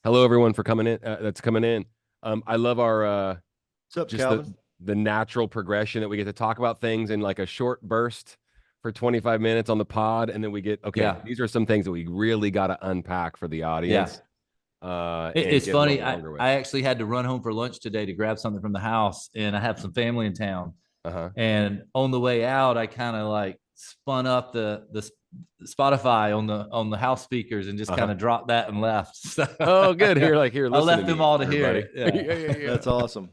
Hello, everyone, for coming in. That's coming in. I love our What's up, just Calvin? the natural progression that we get to talk about things in like a short burst for 25 minutes on the pod, and then we get okay. Yeah. These are some things that we really got to unpack for the Yeah. audience, and It's get a little funny. longer with. I actually had to run home for lunch today to grab something from the house, and I have some family in town. Uh-huh. And on the way out, I kind of like spun up the Spotify on the house speakers and just kind of dropped that and left. So Oh, good. Here, I listen left to them me, all to hear everybody. it. Yeah. Yeah. That's awesome.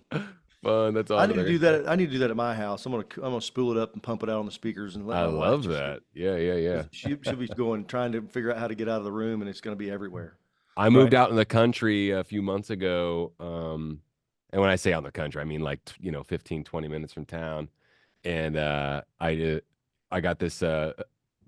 Fun. That's I awesome. need to do that. I need to do that at my house. I'm gonna spool it up and pump it out on the speakers and let I my wife love just that. Yeah. she'll be going trying to figure out how to get out of the room, and it's gonna be everywhere. I moved out in the country a few months ago. And when I say out in the country, I mean like 15, 20 minutes from town. And I got this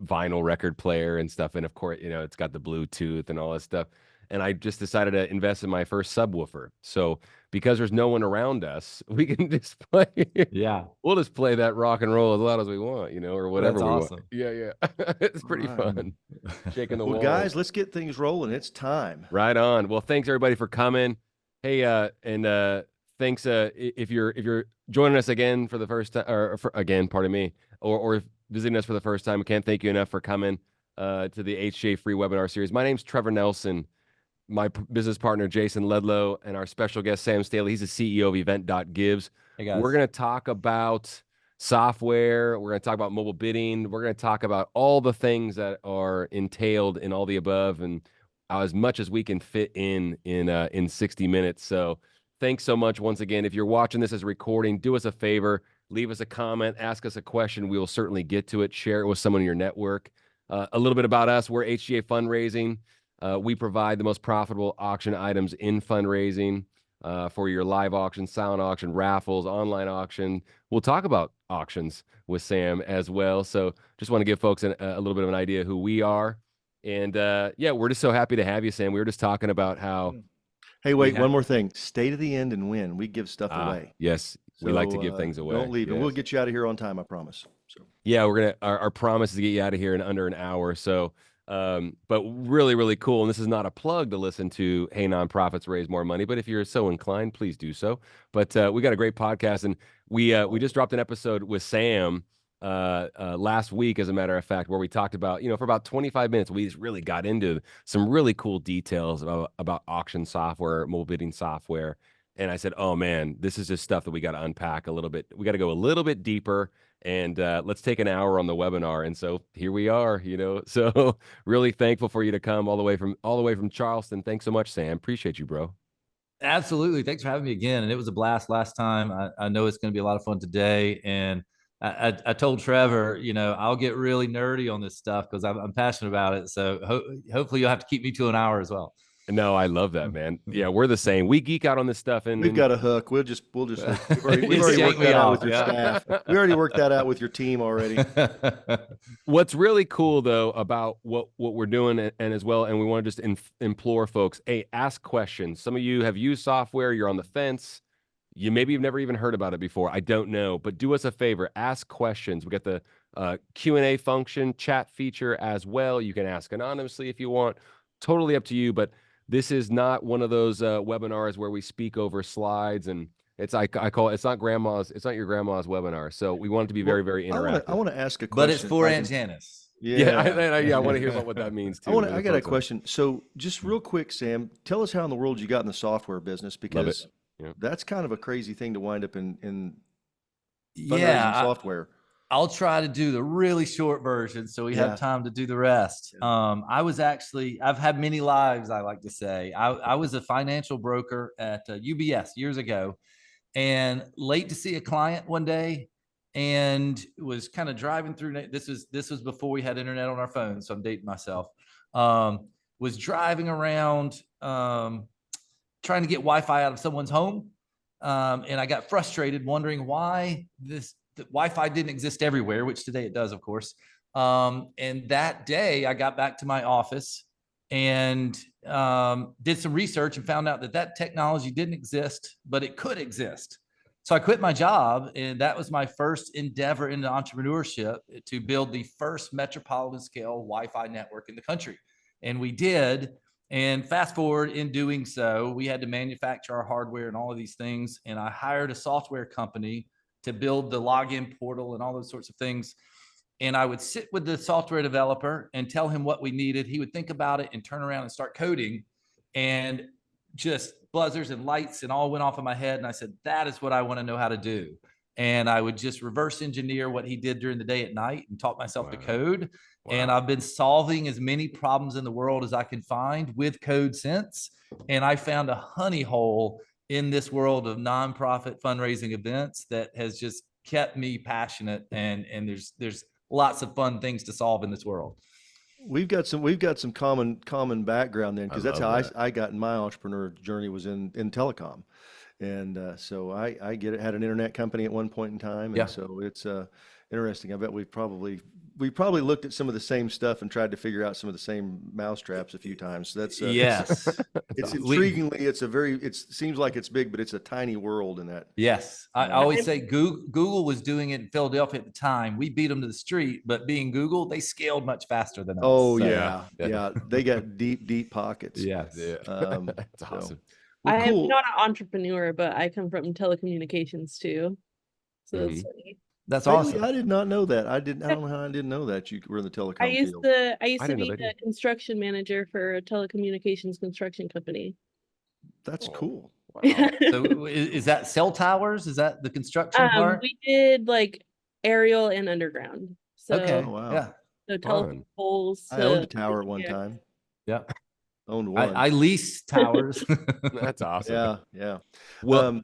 vinyl record player and stuff, and of course, it's got the Bluetooth and all that stuff. And I just decided to invest in my first subwoofer. So because there's no one around us, we can just play. Yeah. We'll just play that rock and roll as loud as we want, or whatever That's we awesome. want. Yeah. It's pretty Right. fun. Shaking the Well, walls. guys, let's get things rolling. It's time. Right on. Well, thanks everybody for coming. Hey, and thanks if you're joining us again for the first time, again, pardon me, or visiting us for the first time. I can't thank you enough for coming to the HJ free webinar series. My name's Trevor Nelson, my business partner Jason Ledlow, and our special guest Sam Staley. He's the CEO of Event.Gives. Hey guys. We're going to talk about software. We're going to talk about mobile bidding. We're going to talk about all the things that are entailed in all the above, and as much as we can fit in 60 minutes. So thanks so much once again. If you're watching this as a recording, do us a favor, leave us a comment, ask us a question. We will certainly get to it. Share it with someone in your network. A little bit about us. We're HGA Fundraising. We provide the most profitable auction items in fundraising for your live auction, silent auction, raffles, online auction. We'll talk about auctions with Sam as well. So just want to give folks a little bit of an idea of who we are. And yeah, we're just so happy to have you, Sam. We were just talking about how. Hey, wait, one more thing. Stay to the end and win. We give stuff away. Yes, we like to give things away. Don't leave, yes. and we'll get you out of here on time. I promise. So yeah, we're gonna. Our promise is to get you out of here in under an hour. So, but really, really cool. And this is not a plug to listen to. Hey, nonprofits raise more money. But if you're so inclined, please do so. But we got a great podcast, and we just dropped an episode with Sam. Last week, as a matter of fact, where we talked about, for about 25 minutes, we just really got into some really cool details about auction software, mobile bidding software. And I said, oh man, this is just stuff that we got to unpack a little bit. We got to go a little bit deeper, and let's take an hour on the webinar. And so here we are, so really thankful for you to come all the way from Charleston. Thanks so much, Sam. Appreciate you, bro. Absolutely. Thanks for having me again. And it was a blast last time. I know it's going to be a lot of fun today. And I told Trevor, I'll get really nerdy on this stuff because I'm passionate about it. So hopefully you'll have to keep me to an hour as well. No, I love that, man. Yeah, we're the same. We geek out on this stuff, and we've got a hook. We've already worked that out with your staff. We already worked that out with your team already. What's really cool though about what we're doing, and as well, and we want to just implore folks, hey, ask questions. Some of you have used software, you're on the fence. You've never even heard about it before. I don't know, but do us a favor, ask questions. We got the Q&A function, chat feature as well. You can ask anonymously if you want. Totally up to you, but this is not one of those webinars where we speak over slides, and it's I call it. It's not your grandma's webinar. So we want it to be very, very interactive. I want to ask a question. But it's for Aunt Janice. Yeah, I want to hear about what that means too. I got a question. So just real quick, Sam, tell us how in the world you got in the software business, because that's kind of a crazy thing to wind up in fundraising software. I'll try to do the really short version so we have time to do the rest. I've had many lives, I like to say. I was a financial broker at UBS years ago, and late to see a client one day, and was kind of driving through. This was before we had internet on our phones, so I'm dating myself. Was driving around trying to get Wi-Fi out of someone's home, and I got frustrated wondering why the Wi-Fi didn't exist everywhere, which today it does, of course. And that day I got back to my office and did some research and found out that technology didn't exist, but it could exist. So I quit my job, and that was my first endeavor into entrepreneurship, to build the first metropolitan scale Wi-Fi network in the country. And we did. And fast forward, in doing so, we had to manufacture our hardware and all of these things. And I hired a software company to build the login portal and all those sorts of things. And I would sit with the software developer and tell him what we needed. He would think about it and turn around and start coding. And just buzzers and lights and all went off in my head. And I said, that is what I want to know how to do. And I would just reverse engineer what he did during the day at night and taught myself to code. Wow. And I've been solving as many problems in the world as I can find with code since. And I found a honey hole in this world of nonprofit fundraising events that has just kept me passionate. And there's lots of fun things to solve in this world. We've got some common background then, because that's how I got in my entrepreneur journey, was in telecom. And so I get it. Had an internet company at one point in time, and so it's interesting. I bet we probably looked at some of the same stuff and tried to figure out some of the same mousetraps a few times. So that's yes. It's intriguingly, it seems like it's big, but it's a tiny world in that. Yes, I always say Google was doing it in Philadelphia at the time. We beat them to the street, but being Google, they scaled much faster than us. Oh so. Yeah. They got deep pockets. Yes, that's awesome. Well, I'm not an entrepreneur, but I come from telecommunications too. So that's funny. That's awesome. I did not know that. I don't know how I didn't know that you were in the telecom field. I used to be the construction manager for a telecommunications construction company. That's cool. Wow. So is that cell towers? Is that the construction part? We did like aerial and underground. So okay. Oh, wow. Yeah. So telephone poles. I owned a tower at one time. Yeah. Owned one. I lease towers. That's awesome. Yeah. Well,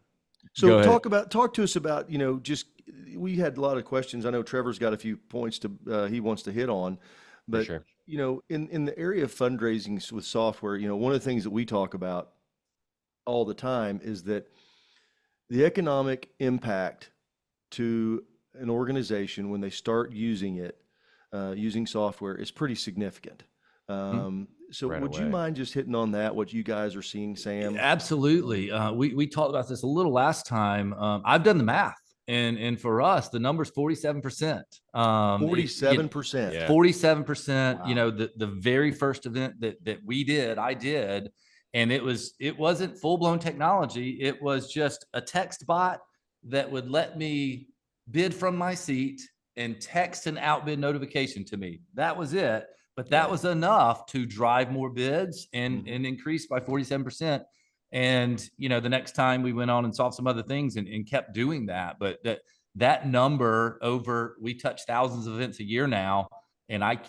so talk to us about, just, we had a lot of questions. I know Trevor's got a few points he wants to hit on, but sure. In the area of fundraising with software, one of the things that we talk about all the time is that the economic impact to an organization when they start using it, using software, is pretty significant. So would you mind just hitting on that, what you guys are seeing, Sam? Absolutely. We talked about this a little last time. I've done the math, and for us, the number's 47%. 47%. 47%. Wow. The very first event that I did, and it wasn't full-blown technology. It was just a text bot that would let me bid from my seat and text an outbid notification to me. That was it. But that was enough to drive more bids and increase by 47%. And, the next time we went on and solved some other things and kept doing that. But that number we touch thousands of events a year now. And I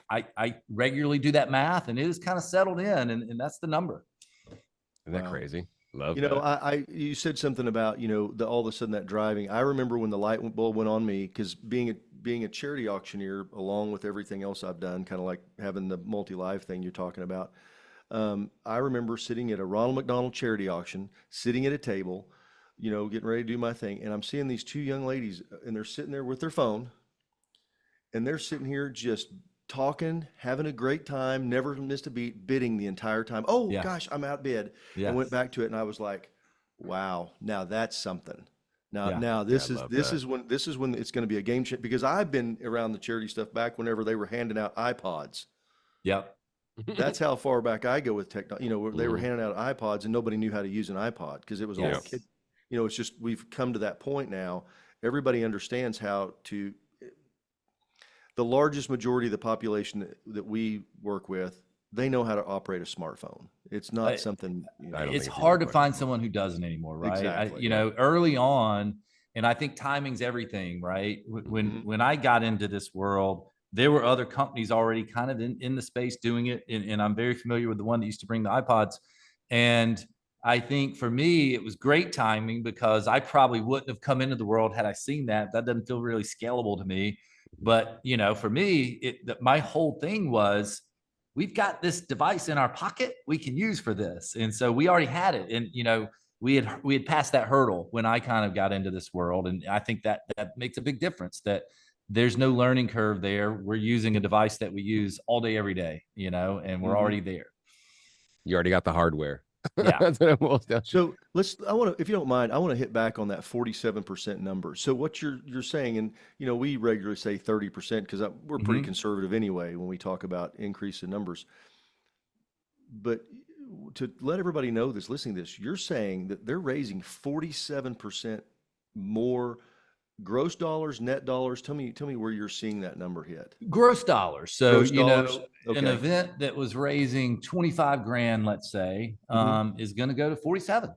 regularly do that math, and it is kind of settled in, and that's the number. Isn't that crazy? Love that. You said something about, all of a sudden that driving. I remember when the light bulb went on me, because being a charity auctioneer, along with everything else I've done, kind of like having the multi-live thing you're talking about. I remember sitting at a Ronald McDonald charity auction, sitting at a table, getting ready to do my thing. And I'm seeing these two young ladies, and they're sitting there with their phone, and they're sitting here just talking, having a great time, never missed a beat, bidding the entire time. Oh gosh, I'm outbid. Yes. I went back to it, and I was like, wow, now that's something. Now this is when it's going to be a game changer, because I've been around the charity stuff back whenever they were handing out iPods. Yep. That's how far back I go with technology. They were handing out iPods and nobody knew how to use an iPod because it was all kid. It's just, we've come to that point now. Everybody understands how to. The largest majority of the population that we work with, they know how to operate a smartphone. It's not something. It's hard to find someone who doesn't anymore, right? Exactly. Early on, and I think timing's everything, right? When I got into this world, there were other companies already kind of in the space doing it, and I'm very familiar with the one that used to bring the iPods. And I think for me, it was great timing, because I probably wouldn't have come into the world had I seen that. That doesn't feel really scalable to me. But for me, my whole thing was, we've got this device in our pocket we can use for this. And so we already had it. And, we had passed that hurdle when I kind of got into this world. And I think that makes a big difference, that there's no learning curve there. We're using a device that we use all day, every day, and we're already there. You already got the hardware. Yeah. That's what it boils down. So if you don't mind, I want to hit back on that 47% number. So what you're saying, and we regularly say 30%, because we're pretty conservative anyway when we talk about increase in numbers. But to let everybody know this, listening to this, you're saying that they're raising 47% more gross dollars, net dollars. Tell me where you're seeing that number hit. Gross dollars. So, Gross dollars. an Okay. event that was raising 25 grand, let's say, is going to go to 47,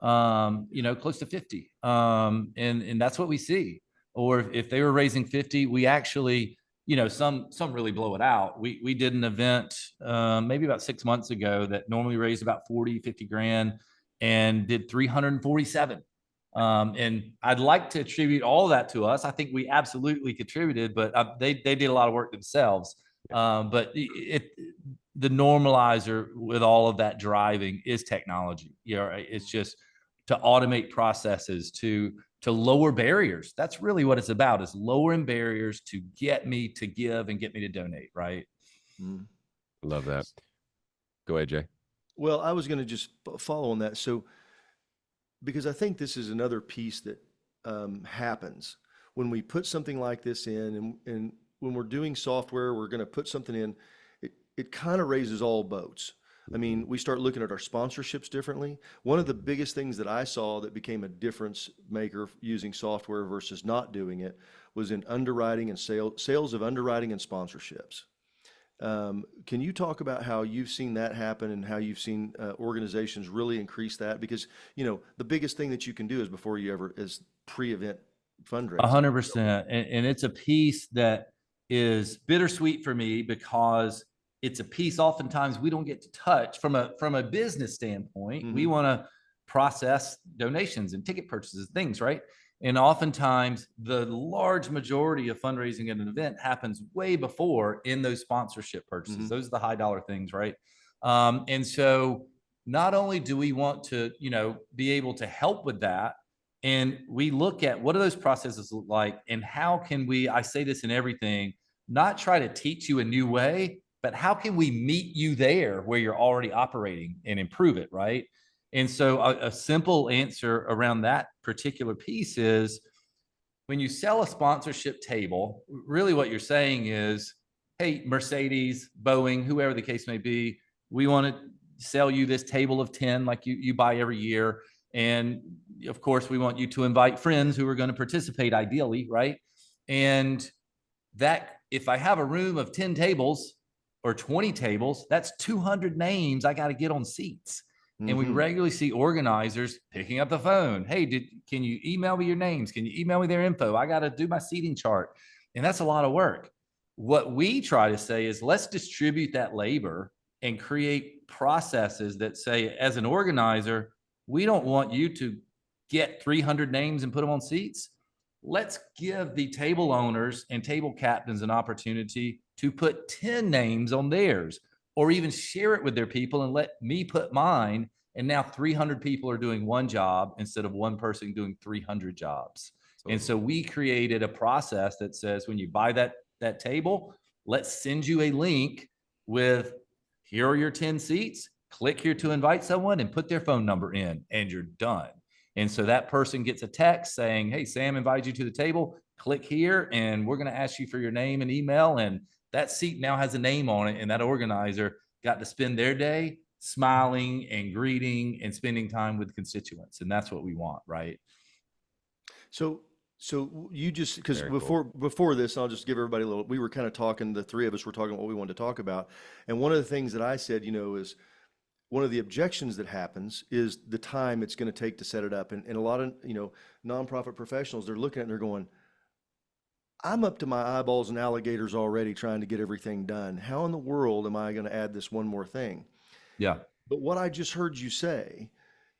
close to 50. And that's what we see. Or if they were raising 50, we actually, some really blow it out. We did an event maybe about 6 months ago that normally raised about 40, 50 grand and did 347. And I'd like to attribute all that to us. I think we absolutely contributed, but they did a lot of work themselves. But the normalizer with all of that driving is technology. It's just to automate processes, to lower barriers. That's really what it's about, is lowering barriers to get me to give and get me to donate, right? Love that. Go ahead, Jay. Well, I was going to just follow on that. So, because I think this is another piece that happens when we put something like this in, and when we're doing software, we're going to put something in, it kind of raises all boats. I mean, we start looking at our sponsorships differently. One of the biggest things that I saw that became a difference maker using software versus not doing it was in underwriting and sales of underwriting and sponsorships. Can you talk about how you've seen that happen and how you've seen organizations really increase that? Because, the biggest thing that you can do is before you ever is pre-event fundraising. 100%. And it's a piece that is bittersweet for me because it's a piece oftentimes we don't get to touch from a business standpoint. We want to process donations and ticket purchases, things, right? And oftentimes the large majority of fundraising at an event happens way before in those sponsorship purchases. Those are the high dollar things, right? And so not only do we want to, be able to help with that, and we look at what do those processes look like and how can we, I say this in everything, not try to teach you a new way, but how can we meet you there where you're already operating and improve it, right? And so a simple answer around that particular piece is when you sell a sponsorship table, really what you're saying is, hey, Mercedes, Boeing, whoever the case may be, we want to sell you this table of 10 like you buy every year. And of course, we want you to invite friends who are going to participate ideally, right? And that if I have a room of 10 tables or 20 tables, that's 200 names I got to get on seats. And we regularly see organizers picking up the phone. Hey, can you email me your names? Can you email me their info? I got to do my seating chart. And that's a lot of work. What we try to say is let's distribute that labor and create processes that say, as an organizer, we don't want you to get 300 names and put them on seats. Let's give the table owners and table captains an opportunity to put 10 names on theirs, or even share it with their people and let me put mine. And now 300 people are doing one job instead of one person doing 300 jobs. And so we created a process that says, when you buy that table, let's send you a link with, here are your 10 seats, click here to invite someone and put their phone number in, and you're done. And so that person gets a text saying, hey, Sam invited you to the table, click here, and we're going to ask you for your name and email. And that seat now has a name on it. And that organizer got to spend their day smiling and greeting and spending time with constituents. And that's what we want, right? So you just, because before this, I'll just give everybody a little, we were kind of talking, the three of us were talking what we wanted to talk about. And one of the things that I said, is one of the objections that happens is the time it's going to take to set it up. And a lot of, nonprofit professionals, they're looking at it and they're going, I'm up to my eyeballs in alligators already trying to get everything done. How in the world am I going to add this one more thing? Yeah. But what I just heard you say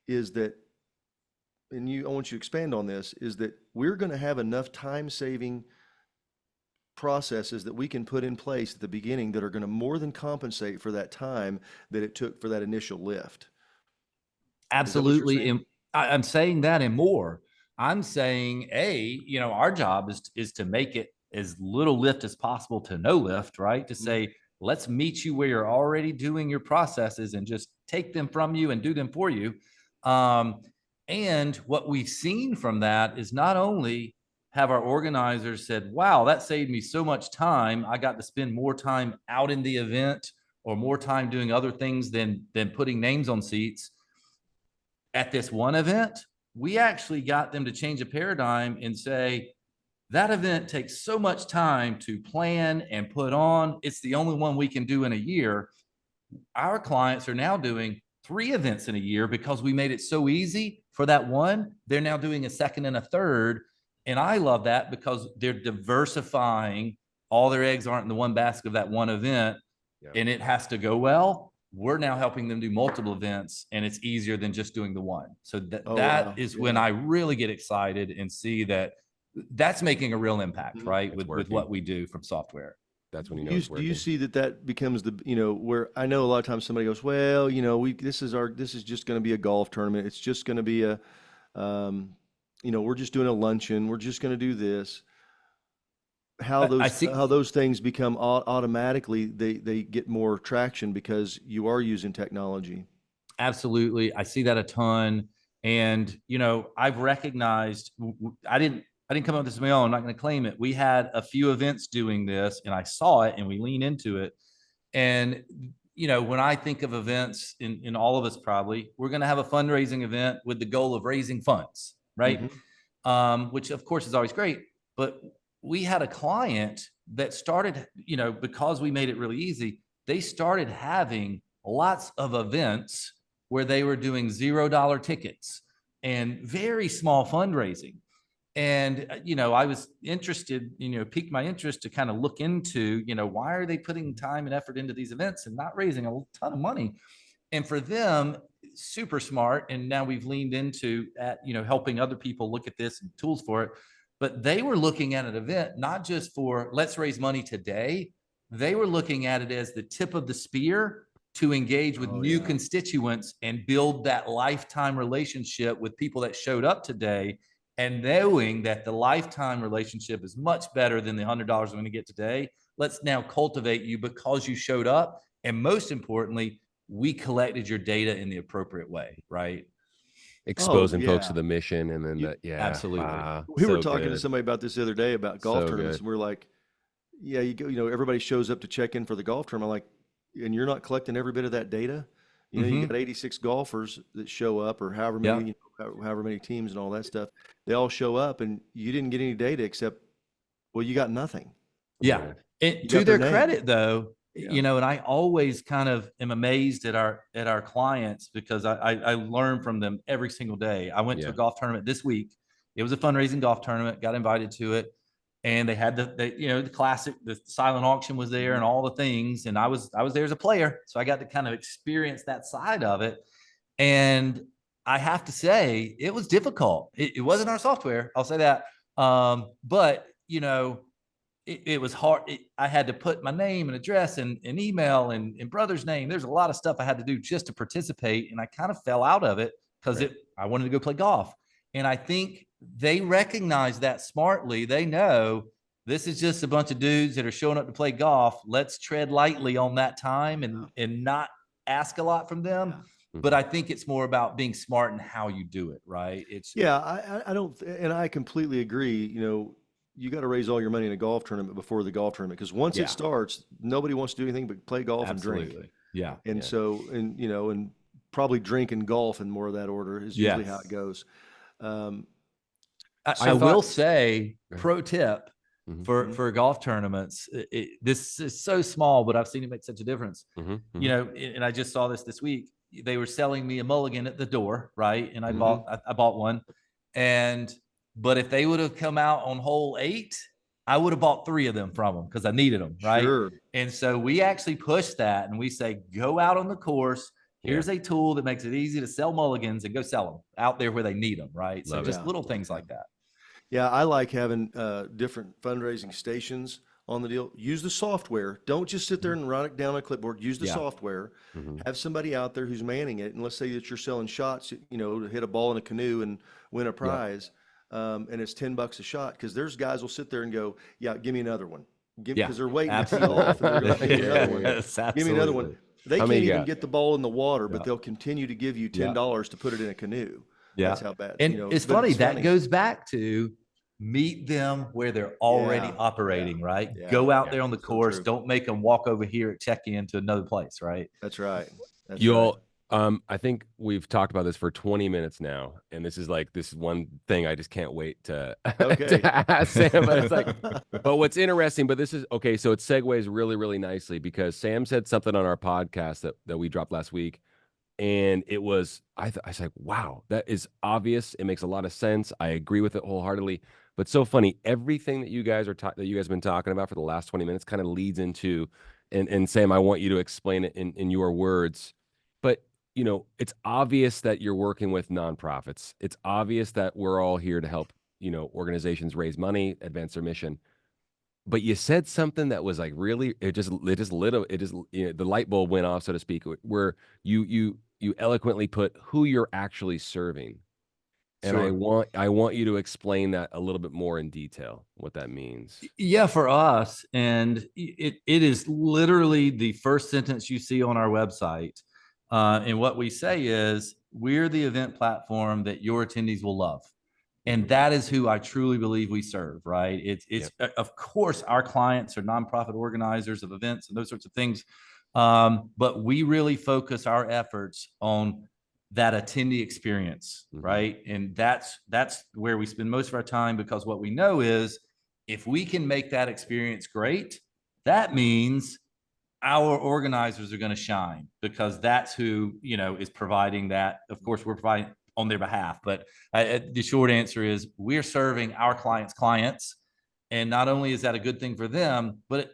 is that, and I want you to expand on this, is that we're going to have enough time-saving processes that we can put in place at the beginning that are going to more than compensate for that time that it took for that initial lift. Absolutely. And I'm saying that and more. I'm saying, our job is to make it as little lift as possible to no lift, right? To say, let's meet you where you're already doing your processes and just take them from you and do them for you. And what we've seen from that is not only have our organizers said, wow, that saved me so much time. I got to spend more time out in the event or more time doing other things than putting names on seats. At this one event, we actually got them to change a paradigm and say, that event takes so much time to plan and put on. It's the only one we can do in a year. Our clients are now doing 3 events in a year because we made it so easy for that one. They're now doing a second and a third. And I love that because they're diversifying. All their eggs aren't in the one basket of that one event, and it has to go well. We're now helping them do multiple events, and it's easier than just doing the one. So that is when I really get excited and see that that's making a real impact, right? With what we do from software. That's when you know it's working. Do you see that becomes the, where I know a lot of times somebody goes, well, this is just going to be a golf tournament. It's just going to be a, we're just doing a luncheon. We're just going to do this. How those things become automatically, they get more traction because you are using technology. Absolutely. I see that a ton. And, I've recognized, I didn't come up with this on my own. I'm not going to claim it. We had a few events doing this and I saw it and we lean into it. And, when I think of events in all of us, probably we're going to have a fundraising event with the goal of raising funds, right? Which of course is always great, but we had a client that started, because we made it really easy, they started having lots of events where they were doing $0 tickets and very small fundraising. And, I was interested, piqued my interest to kind of look into, why are they putting time and effort into these events and not raising a ton of money? And for them, super smart. And now we've leaned into helping other people look at this and tools for it. But they were looking at an event, not just for let's raise money today. They were looking at it as the tip of the spear to engage with new constituents and build that lifetime relationship with people that showed up today. And knowing that the lifetime relationship is much better than the $100 we're going to get today. Let's now cultivate you because you showed up. And most importantly, we collected your data in the appropriate way, right? Exposing folks to the mission, and then absolutely. We were talking to somebody about this the other day about golf tournaments, and we're like, you go, everybody shows up to check in for the golf tournament. I'm like, and you're not collecting every bit of that data. You got 86 golfers that show up, or however many, however many teams and all that stuff. They all show up, and you didn't get any data except, well, you got nothing. Yeah, and to their credit, though. And I always kind of am amazed at our clients because I learn from them every single day. I went to a golf tournament this week. It was a fundraising golf tournament, got invited to it. And they had the classic, the silent auction was there and all the things. And I was there as a player. So I got to kind of experience that side of it. And I have to say, it was difficult. It wasn't our software. I'll say that. But, it was hard. I had to put my name and address and email and brother's name. There's a lot of stuff I had to do just to participate. And I kind of fell out of it because I wanted to go play golf. And I think they recognize that smartly. They know this is just a bunch of dudes that are showing up to play golf. Let's tread lightly on that time and not ask a lot from them. But I think it's more about being smart in how you do it, right? I don't, and I completely agree. You got to raise all your money in a golf tournament before the golf tournament, because once it starts, nobody wants to do anything but play golf and drink. Yeah. And so, and probably drink and golf in more of that order is usually how it goes. I will say, pro tip for golf tournaments, this is so small, but I've seen it make such a difference. And I just saw this week. They were selling me a mulligan at the door, right? And I bought one. But if they would have come out on hole 8, I would have bought 3 of them from them because I needed them, right? Sure. And so we actually push that and we say, go out on the course. Here's a tool that makes it easy to sell mulligans and go sell them out there where they need them, right? So just little things like that. Yeah, I like having different fundraising stations on the deal. Use the software. Don't just sit there and write it down on a clipboard. Use the software. Have somebody out there who's manning it. And let's say that you're selling shots, to hit a ball in a canoe and win a prize. And it's $10 a shot, because there's guys will sit there and go, give me another one. Because they're waiting to tee off. And they're going to give me another one. They can't even get the ball in the water, but they'll continue to give you $10 to put it in a canoe. That's how bad. And it's funny, that goes back to meet them where they're already operating, right? Yeah. Go out there on the So course. true. Don't make them walk over here at check-in to another place, right? That's right. That's You right. all, I think we've talked about this for 20 minutes now, and this is one thing I just can't wait to, Okay. to ask Sam. But it's like, but what's interesting, but this is okay. So it segues really, really nicely because Sam said something on our podcast that we dropped last week, and it was I was like, wow, that is obvious. It makes a lot of sense. I agree with it wholeheartedly. But so funny, everything that you guys have been talking about for the last 20 minutes kind of leads into, and Sam, I want you to explain it in your words. But it's obvious that you're working with nonprofits. It's obvious that we're all here to help, organizations raise money, advance their mission. But you said something that was like really, the light bulb went off, so to speak, where you eloquently put who you're actually serving. And Sure. I want you to explain that a little bit more in detail, what that means. Yeah, for us, and it is literally the first sentence you see on our website. And what we say is, we're the event platform that your attendees will love. And that is who I truly believe we serve, right? It's of course, our clients are nonprofit organizers of events and those sorts of things. But we really focus our efforts on that attendee experience, right? And that's where we spend most of our time, because what we know is, if we can make that experience great, that means our organizers are going to shine, because that's who, is providing that. Of course, we're providing on their behalf, but the short answer is, we're serving our clients. And not only is that a good thing for them, but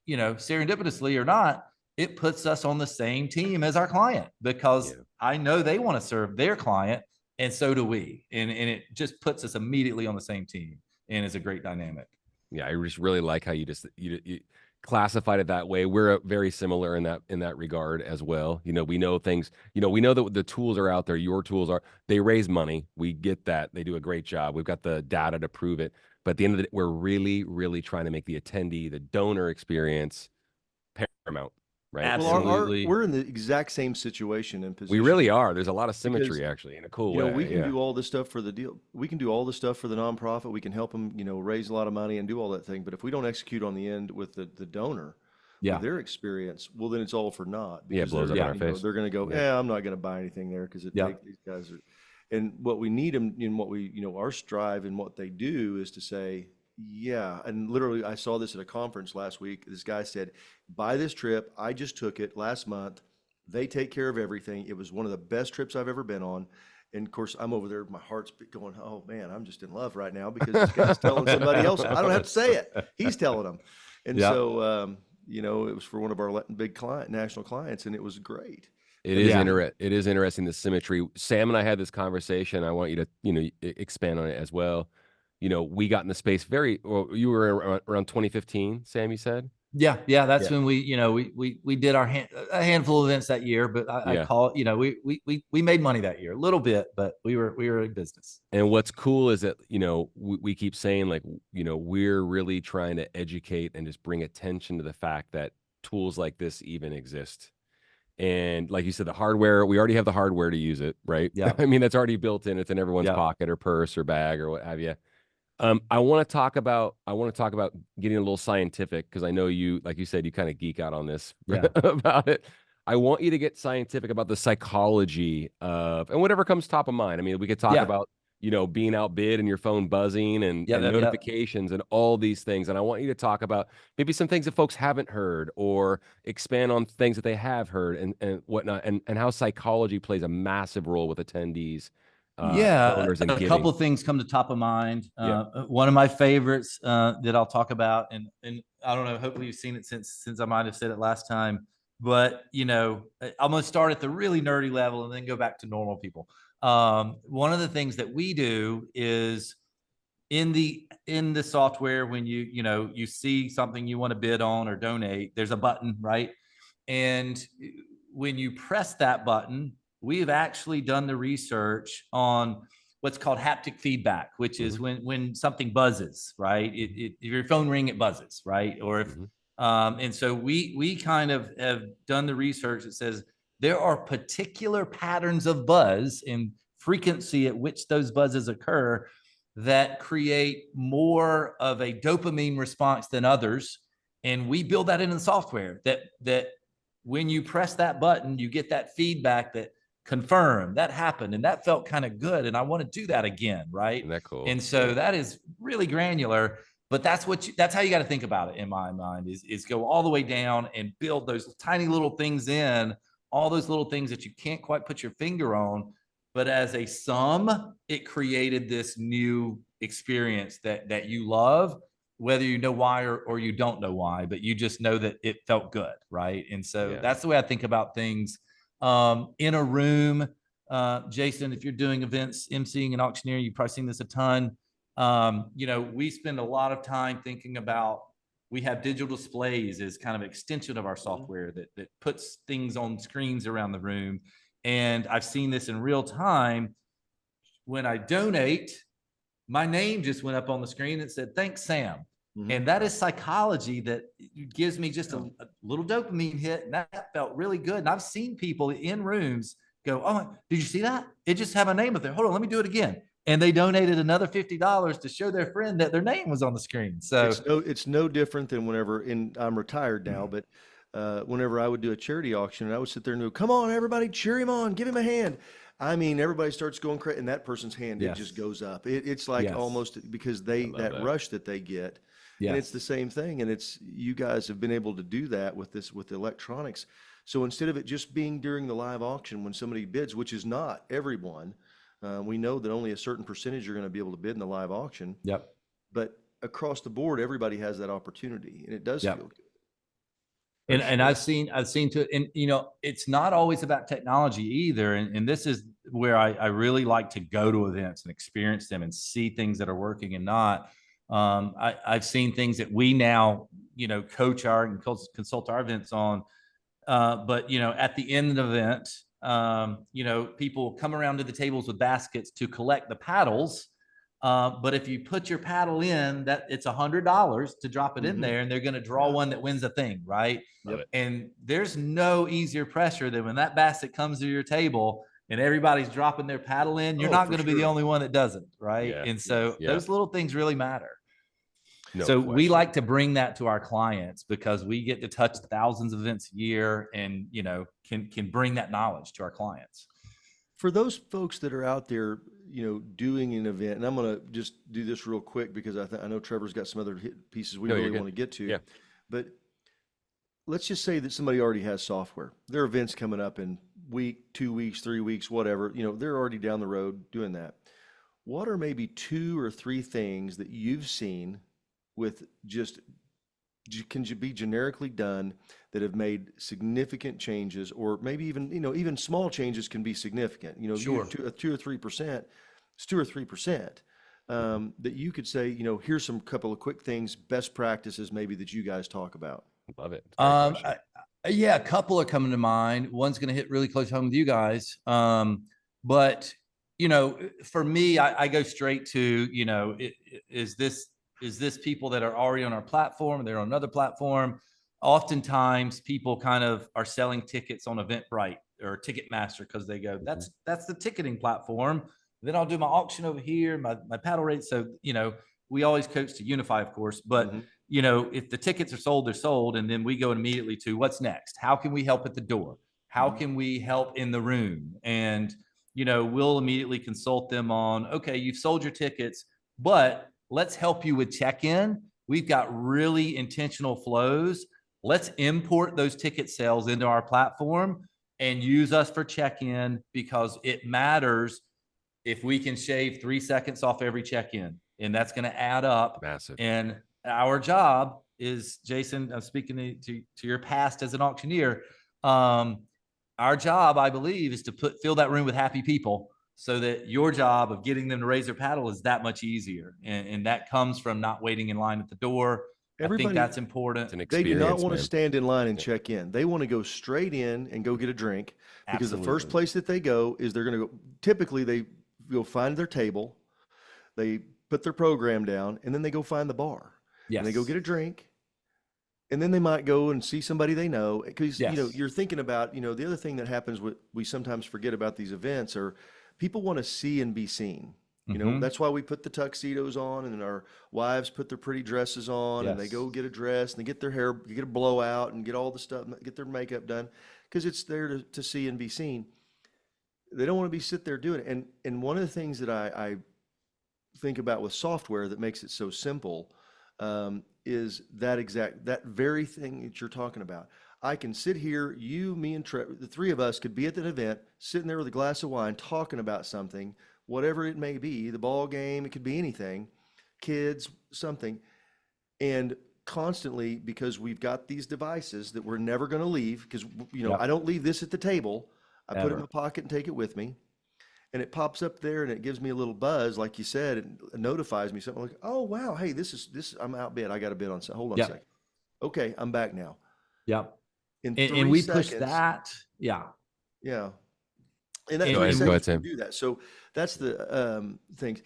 serendipitously or not, it puts us on the same team as our client, because I know they want to serve their client, and so do we. And it just puts us immediately on the same team, and it's a great dynamic. Yeah, I just really like how you classified it that way. We're very similar in that regard as well. We know things. We know that the tools are out there. Your tools they raise money. We get that. They do a great job. We've got the data to prove it. But at the end of the day, we're really, really trying to make the attendee, the donor experience paramount. Right. Absolutely. Well, we're in the exact same situation and position. We really are. There's a lot of symmetry, Because, actually, in a cool way. We can do all this stuff for the deal. We can do all this stuff for the nonprofit. We can help them, raise a lot of money and do all that thing. But if we don't execute on the end with the donor, with their experience, well, then it's all for naught. It blows up in our face. They're going to go, I'm not going to buy anything there, because these guys are. And what we need them in, what we, our strive and what they do is to say, and literally, I saw this at a conference last week. This guy said, buy this trip. I just took it last month. They take care of everything. It was one of the best trips I've ever been on. And of course, I'm over there, my heart's going, oh man, I'm just in love right now, because this guy's telling somebody else. I don't have to say it. He's telling them. And so, it was for one of our big national clients, and it was great. It is interesting, the symmetry. Sam and I had this conversation. I want you to, expand on it as well. We got in the space you were around 2015, Sam, you said? Yeah. That's when we did a handful of events that year, but I call it, we made money that year, a little bit, but we were in business. And what's cool is that, we keep saying, like, we're really trying to educate and just bring attention to the fact that tools like this even exist. And like you said, the hardware, we already have the hardware to use it, right? Yeah. I mean, that's already built in. It's in everyone's pocket or purse or bag or what have you. I want to talk about getting a little scientific, because I know you, like you said, you kind of geek out on this about it. I want you to get scientific about the psychology of, and whatever comes top of mind. I mean, we could talk about, being outbid and your phone buzzing and notifications and all these things. And I want you to talk about maybe some things that folks haven't heard, or expand on things that they have heard and whatnot, and how psychology plays a massive role with attendees. Donors and a couple of things come to top of mind. One of my favorites that I'll talk about, and I don't know, hopefully you've seen it since I might have said it last time, but I'm going to start at the really nerdy level and then go back to normal people. One of the things that we do is, in the software, when you see something you want to bid on or donate, there's a button, right? And when you press that button, we have actually done the research on what's called haptic feedback, which is when something buzzes, right? If your phone ring, it buzzes, right? Or if and so we kind of have done the research that says there are particular patterns of buzz and frequency at which those buzzes occur that create more of a dopamine response than others. And we build that into the software that when you press that button, you get that feedback that confirm that happened and that felt kind of good. And I want to do that again. Right. Isn't that cool? And so that is really granular, but that's how you got to think about it in my mind is go all the way down and build those tiny little things in, all those little things that you can't quite put your finger on. But as a sum, it created this new experience that you love, whether you know why or you don't know why, but you just know that it felt good, right? And so that's the way I think about things. In a room, Jason, if you're doing events, emceeing and auctioneering, you've probably seen this a ton. We spend a lot of time thinking about, we have digital displays as kind of extension of our software that puts things on screens around the room. And I've seen this in real time. When I donate, my name just went up on the screen and said, "Thanks, Sam." And that is psychology that gives me just a little dopamine hit. And that felt really good. And I've seen people in rooms go, "Oh, did you see that? It just had my name up there. Hold on, let me do it again." And they donated another $50 to show their friend that their name was on the screen. So it's no different than whenever, I'm retired now, but whenever I would do a charity auction, and I would sit there and go, "Come on, everybody, cheer him on, give him a hand." I mean, everybody starts going crazy, and that person's hand, it just goes up. It's like almost because that rush that they get. And it's the same thing. And you guys have been able to do that with the electronics. So instead of it just being during the live auction when somebody bids, which is not everyone, we know that only a certain percentage are going to be able to bid in the live auction. Yep. But across the board, everybody has that opportunity, and it does feel good. And I've seen to, and it's not always about technology either. And this is where I really like to go to events and experience them and see things that are working and not. I've seen things that we now, coach and consult our events on. But at the end of the event, people come around to the tables with baskets to collect the paddles. But if you put your paddle in, that it's $100 to drop it in there, and they're going to draw one that wins a thing, right? Yep. And there's no easier pressure than when that basket comes to your table and everybody's dropping their paddle in. You're not going to be the only one that doesn't, right? Yeah. And so those little things really matter. No question. We like to bring that to our clients because we get to touch thousands of events a year, and can bring that knowledge to our clients. For those folks that are out there, doing an event, and I'm going to just do this real quick because I know Trevor's got some other pieces we really want to get to. Yeah. But let's just say that somebody already has software. Their event's coming up in week, 2 weeks, 3 weeks, whatever. They're already down the road doing that. What are maybe 2 or 3 things that you've seen with can be generically done that have made significant changes, or maybe even, even small changes can be significant, Sure. 2 or 3%, it's 2 or 3%, that you could say, here's some couple of quick things, best practices maybe that you guys talk about. Love it. A couple are coming to mind. One's going to hit really close home with you guys. But for me, I go straight to, is this people that are already on our platform? They're on another platform. Oftentimes people kind of are selling tickets on Eventbrite or Ticketmaster because they go, that's the ticketing platform. Then I'll do my auction over here, my paddle rate. So, we always coach to unify, of course, but if the tickets are sold, they're sold. And then we go immediately to what's next. How can we help at the door? How can we help in the room? And, we'll immediately consult them on, okay, you've sold your tickets, but let's help you with check-in. We've got really intentional flows. Let's import those ticket sales into our platform and use us for check-in, because it matters if we can shave 3 seconds off every check-in, and that's going to add up. Massive. And our job is, Jason, I'm speaking to your past as an auctioneer. Our job, I believe, is to fill that room with happy people, so that your job of getting them to raise their paddle is that much easier. And that comes from not waiting in line at the door. I think that's important. They do not want to stand in line and check in. They want to go straight in and go get a drink, because the first place that they go is they're going to go, typically they go find their table, they put their program down, and then they go find the bar. Yes. And they go get a drink. And then they might go and see somebody they know, because, you're thinking about, the other thing that happens, what we sometimes forget about these events are, people want to see and be seen. You know, that's why we put the tuxedos on, and then our wives put their pretty dresses on, and they go get a dress, and they get their hair, get a blowout, and get all the stuff, get their makeup done, because it's there to see and be seen. They don't want to be sit there doing it. And one of the things that I think about with software that makes it so simple is that very thing that you're talking about. I can sit here, you, me, and the three of us could be at an event, sitting there with a glass of wine, talking about something, whatever it may be, the ball game, it could be anything, kids, something, and constantly, because we've got these devices that we're never going to leave, because, you know, I don't leave this at the table. I put it in my pocket and take it with me. And it pops up there and it gives me a little buzz, like you said, it notifies me something like, oh, wow, hey, this, I'm outbid. I got a bid on, hold on a second. Okay, I'm back now. Yep. And we push that. Yeah. Yeah. And that go ahead, Sam. Do that. So that's the thing.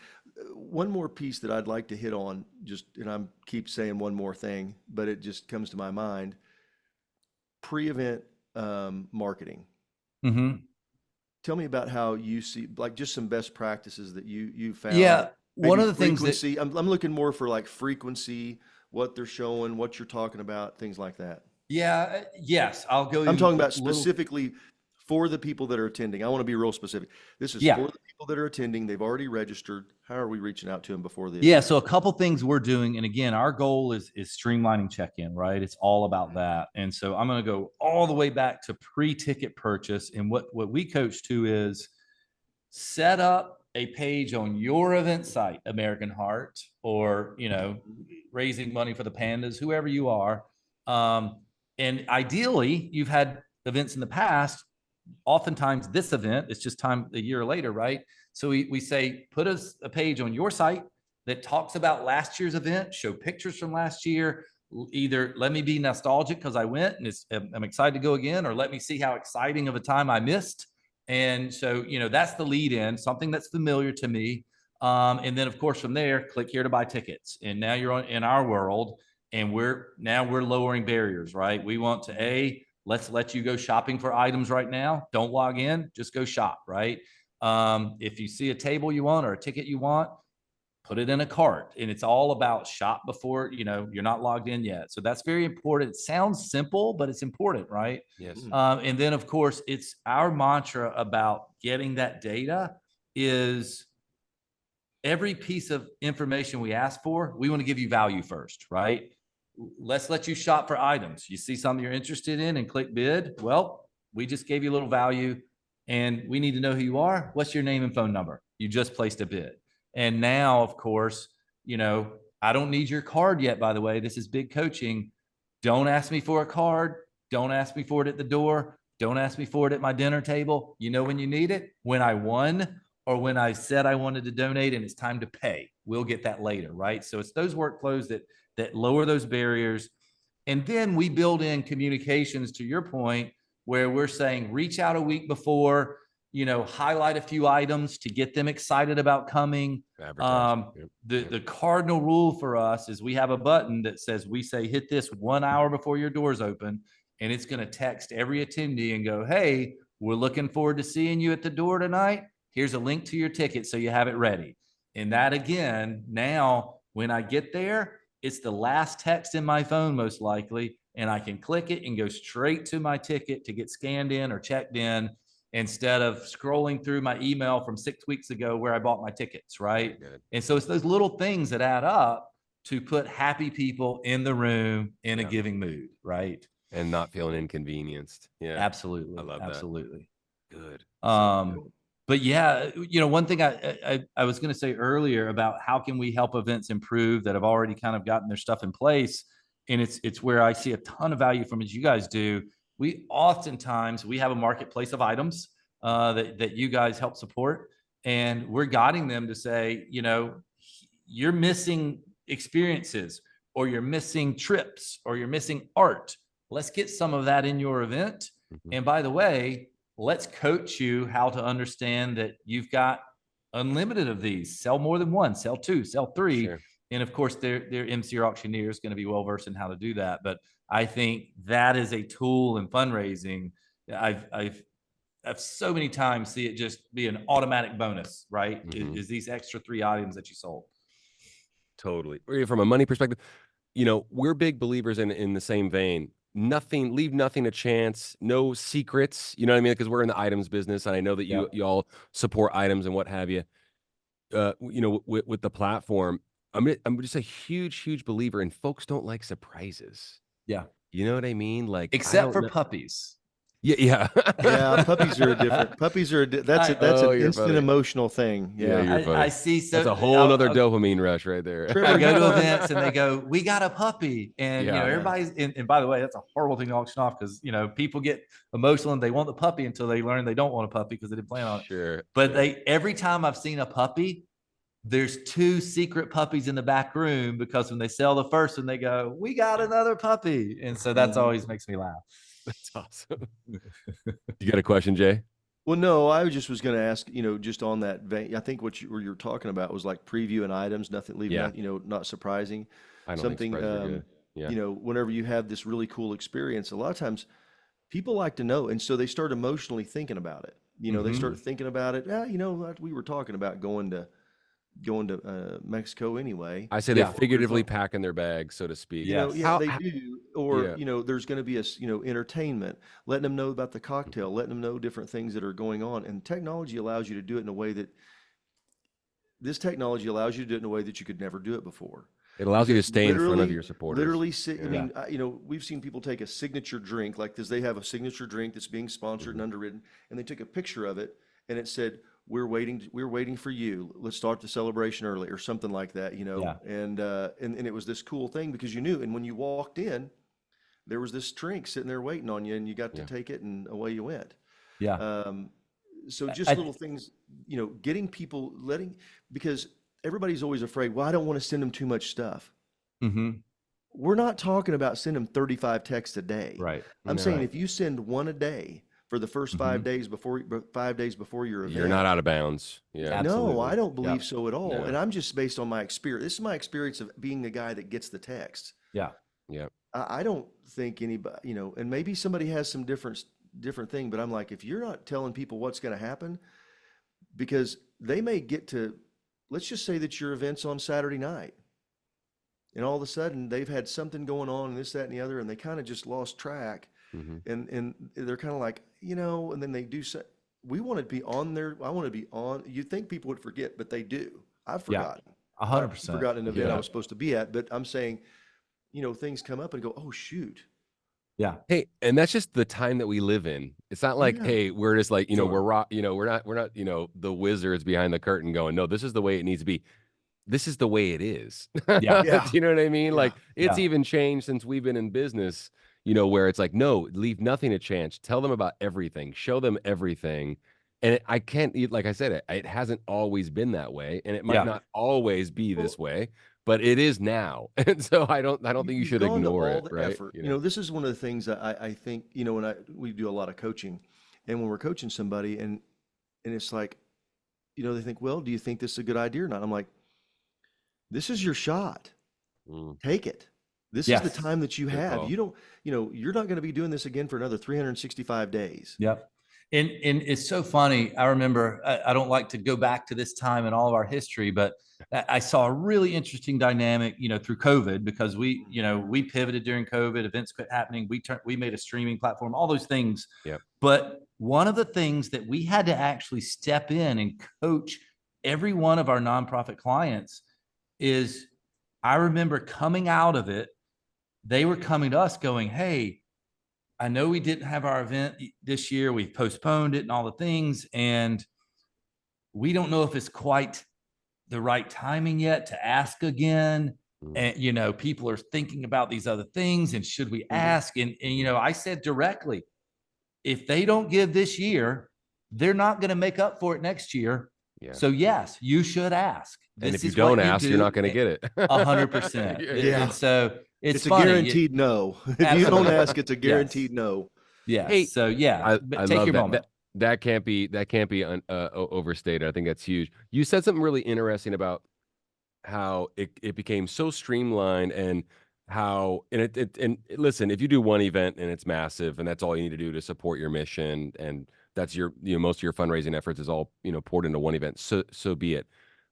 One more piece that I'd like to hit on, and I'm keep saying one more thing, but it just comes to my mind. Pre-event marketing. Tell me about how you see, like, just some best practices that you found. Yeah. Maybe one of the things that I'm looking more for, like, frequency, what they're showing, what you're talking about, things like that. Yeah. Yes. I'll go. I'm talking about specifically for the people that are attending. I want to be real specific. This is for the people that are attending. They've already registered. How are we reaching out to them before the event? So a couple things we're doing. And again, our goal is streamlining check-in, right? It's all about that. And so I'm going to go all the way back to pre-ticket purchase. And what we coach to is set up a page on your event site, American Heart, or, you know, raising money for the pandas, whoever you are. And ideally, you've had events in the past. Oftentimes this event, it's just time a year later, right? So we say, put us a page on your site that talks about last year's event, show pictures from last year. Either let me be nostalgic because I went and I'm excited to go again, or let me see how exciting of a time I missed. And so, you know, that's the lead in, something that's familiar to me. And then of course from there, click here to buy tickets. And now you're in our world, and we're lowering barriers, right? We want to let's let you go shopping for items right now. Don't log in, just go shop, right? If you see a table you want or a ticket you want, put it in a cart. And it's all about shop before, you know, you're not logged in yet. So that's very important. It sounds simple, but it's important, right? Yes. And then of course, it's our mantra about getting that data is every piece of information we ask for, we want to give you value first, right? Let's let you shop for items. You see something you're interested in and click bid. Well, we just gave you a little value, and we need to know who you are. What's your name and phone number? You just placed a bid. And now, of course, you know, I don't need your card yet, by the way. This is big coaching. Don't ask me for a card. Don't ask me for it at the door. Don't ask me for it at my dinner table. You know when you need it? When I won, or when I said I wanted to donate and it's time to pay. We'll get that later, right? So it's those workflows that lower those barriers. And then we build in communications, to your point, where we're saying, reach out a week before, you know, highlight a few items to get them excited about coming. The cardinal rule for us is we have a button that says, we say, hit this 1 hour before your doors open, and it's going to text every attendee and go, hey, we're looking forward to seeing you at the door tonight. Here's a link to your ticket so you have it ready. And that, again, now when I get there, it's the last text in my phone, most likely, and I can click it and go straight to my ticket to get scanned in or checked in, instead of scrolling through my email from 6 weeks ago where I bought my tickets, right? And so it's those little things that add up to put happy people in the room in a giving mood, right? And not feeling inconvenienced. Yeah, absolutely. I love absolutely. That. Good. But yeah, you know, one thing I was going to say earlier about how can we help events improve that have already kind of gotten their stuff in place, and it's where I see a ton of value from, as you guys do. We oftentimes have a marketplace of items that you guys help support, and we're guiding them to say, you know, you're missing experiences, or you're missing trips, or you're missing art. Let's get some of that in your event. And by the way, let's coach you how to understand that you've got unlimited of these. Sell more than one, sell two, sell three. Sure. And of course, their MC or auctioneer is going to be well-versed in how to do that. But I think that is a tool in fundraising. I've I've so many times see it just be an automatic bonus, right? Mhm. Is these extra 3 items that you sold. Totally. Or from a money perspective, we're big believers in the same vein. Leave nothing to chance, no secrets, you know what I mean? Because we're in the items business, and I know that Yep. you all support items and what have you. With the platform, I'm just a huge believer, and folks don't like surprises. Yeah. You know what I mean? Like, I Except don't for know. puppies. Yeah. Yeah, puppies are different. Puppies are that's I- an You're instant funny. emotional thing. Yeah, Yeah. you're funny. I see. That's So a whole nother dopamine rush right there. I Trevor, go to events and they go, "We got a puppy," and Yeah. everybody's. And by the way, that's a horrible thing to auction off because people get emotional and they want the puppy until they learn they don't want a puppy because they didn't plan on it. Sure. But every time I've seen a puppy, there's 2 secret puppies in the back room because when they sell the first one, they go, "We got another puppy," and so that's always makes me laugh. That's awesome. You got a question, Jay? Well, no, I just was going to ask, just on that vein. I think what you were talking about was like previewing items, leaving, Yeah. not surprising. I don't Something, think surprises are good. Yeah. whenever you have this really cool experience, a lot of times people like to know, and so they start emotionally thinking about it. They start thinking about it. We were talking about going to Mexico anyway. I say they figuratively pack in their bags, so to speak. Yeah, they do. Or, Yeah. there's going to be entertainment, letting them know about the cocktail, letting them know different things that are going on. And technology allows you to do it in a way that you could never do it before. It allows you to Because stay in front of literally- your supporters. Literally, I mean, we've seen people take a signature drink like this. They have a signature drink that's being sponsored and underwritten, and they took a picture of it, and it said, "We're waiting for you. Let's start the celebration early," or something like that. Yeah. And it was this cool thing because you knew, and when you walked in, there was this drink sitting there waiting on you, and you got to take it, and away you went. Yeah. So just little things, getting people because everybody's always afraid, well, I don't want to send them too much stuff. Mm-hmm. We're not talking about sending them 35 texts a day. Right. I'm saying if you send one a day for the first 5 days before your event, You're not out of bounds. Yeah. Absolutely. no, I don't believe so at all. No. And I'm just based on my experience. This is my experience of being the guy that gets the text. Yeah. Yeah. I don't think anybody, and maybe somebody has some different thing, but I'm like, if you're not telling people what's going to happen, because they may get to, let's just say that your event's on Saturday night, and all of a sudden they've had something going on, and this, that, and the other, and they kind of just lost track, and they're kind of like, and then they do say, we want to be on there. I want to be on. You'd think people would forget, but they do. I've forgotten. 100%. I've forgotten an event I was supposed to be at, but I'm saying, things come up and go, oh shoot. Yeah. Hey, and that's just the time that we live in. It's not like, hey, we're just like, we're not, the wizards behind the curtain going, no, this is the way it needs to be. This is the way it is. Yeah. Yeah. Do you know what I mean? Yeah. Like it's Yeah. even changed since we've been in business, where it's like, no, leave nothing to chance. Tell them about everything. Show them everything. And I can't, like I said, it hasn't always been that way, and it might not always be this way, but it is now. And so I don't think you should ignore it, right? Effort. This is one of the things that I think, when we do a lot of coaching, and when we're coaching somebody, and it's like, they think, well, do you think this is a good idea or not? I'm like, this is your shot. Take it. This is the time that you have. You don't, you're not going to be doing this again for another 365 days. Yep. And it's so funny. I remember, I don't like to go back to this time in all of our history, but I saw a really interesting dynamic, through COVID, because we pivoted during COVID, events quit happening. We made a streaming platform, all those things. Yep. But one of the things that we had to actually step in and coach every one of our nonprofit clients is, I remember coming out of it, they were coming to us going, hey, I know we didn't have our event this year. We've postponed it and all the things. And we don't know if it's quite the right timing yet to ask again. And, people are thinking about these other things. And should we ask? And I said directly, if they don't give this year, they're not going to make up for it next year. Yeah. So yes, you should ask. And if you don't ask, you're not going to get it. 100%. Yeah. And so it's a guaranteed no. If you don't ask, it's a guaranteed no. Yeah. Hey, so yeah, I take love your that. moment. That can't be overstated. I think that's huge. You said something really interesting about how it became so streamlined, and how, and listen, if you do one event and it's massive and that's all you need to do to support your mission and that's your, most of your fundraising efforts is all, poured into one event. So be it.